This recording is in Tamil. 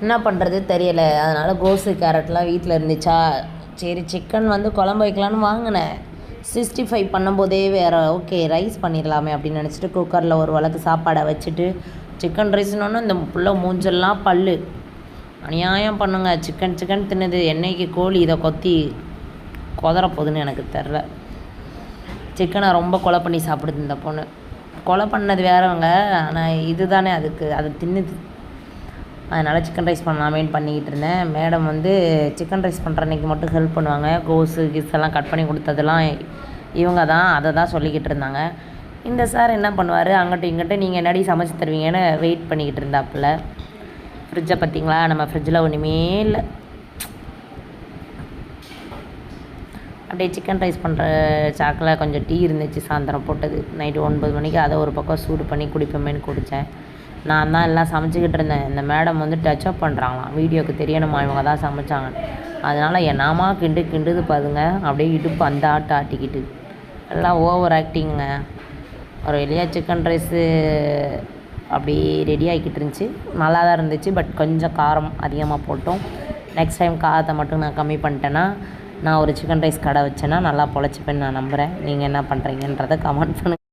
என்ன பண்ணுறது தெரியலை. அதனால் கோஸு கேரட்லாம் வீட்டில் இருந்துச்சா, சரி சிக்கன் வந்து குழம்பு வைக்கலான்னு வாங்கினேன். 65 பண்ணும்போதே வேறு ஓகே ரைஸ் பண்ணிடலாமே அப்படின்னு நினச்சிட்டு குக்கரில் ஒரு வழக்கு சாப்பாடை வச்சுட்டு சிக்கன் ரைஸ்னோன்னு இந்த புள்ள மூஞ்செல்லாம் பல் அநியாயம் பண்ணுங்க. சிக்கன் சிக்கன் தின்னுது, என்னைக்கு கோழி இதை கொத்தி கொதற போகுதுன்னு எனக்கு தெரில. சிக்கனை ரொம்ப கொலை பண்ணி சாப்பிடுது இந்த பொண்ணு. கொலை பண்ணது வேறவங்க, ஆனால் இது தானே அதுக்கு அதை தின்னுது. அதனால் சிக்கன் ரைஸ் பண்ணலாமேன்னு பண்ணிக்கிட்டு இருந்தேன். மேடம் வந்து சிக்கன் ரைஸ் பண்ணுற அன்றைக்கி மட்டும் ஹெல்ப் பண்ணுவாங்க. கோஸு கிஸ்ஸெல்லாம் கட் பண்ணி கொடுத்ததெல்லாம் இவங்க தான், அதை தான் சொல்லிக்கிட்டு இருந்தாங்க. இந்த சார் என்ன பண்ணுவார், அங்கிட்ட இங்கிட்ட நீங்கள் என்னடி சமைச்சு தருவீங்கன்னு வெயிட் பண்ணிக்கிட்டு இருந்தாப்புல. ஃப்ரிட்ஜை பார்த்திங்களா, நம்ம ஃப்ரிட்ஜில் ஒன்றுமே இல்லை. அப்படியே சிக்கன் ரைஸ் பண்ணுற சாக்கில் கொஞ்சம் டீ இருந்துச்சு, சாயந்தரம் போட்டது. நைட்டு 9 மணிக்கு அதை ஒரு பக்கம் சூடு பண்ணி குடிப்போமேன்னு குடித்தேன். நான் தான் எல்லாம் சமைச்சிக்கிட்டு இருந்தேன். இந்த மேடம் வந்து டச்சப் பண்ணுறாங்களாம், வீடியோக்கு தெரியணுமா இவங்க தான் சமைச்சாங்க. அதனால் என்னமா கிண்டுது பாருங்க, அப்படியே இடுப்பு அந்த ஆட்டிக்கிட்டு எல்லாம் ஓவர் ஆக்டிங்க. ஒரு வழியாக சிக்கன் ரைஸு அப்படி ரெடி ஆகிக்கிட்டு இருந்துச்சு. நல்லா தான் இருந்துச்சு, பட் கொஞ்சம் காரம் அதிகமாக போட்டோம். நெக்ஸ்ட் டைம் காரத்தை மட்டும் நான் கம்மி பண்ணிட்டேன்னா, நான் ஒரு சிக்கன் ரைஸ் கடை வச்சேன்னா நல்லா பொழைச்சிப்பேன்னு நான் நம்புகிறேன். நீங்கள் என்ன பண்ணுறீங்கன்றதை கமெண்ட் பண்ணுங்கள்.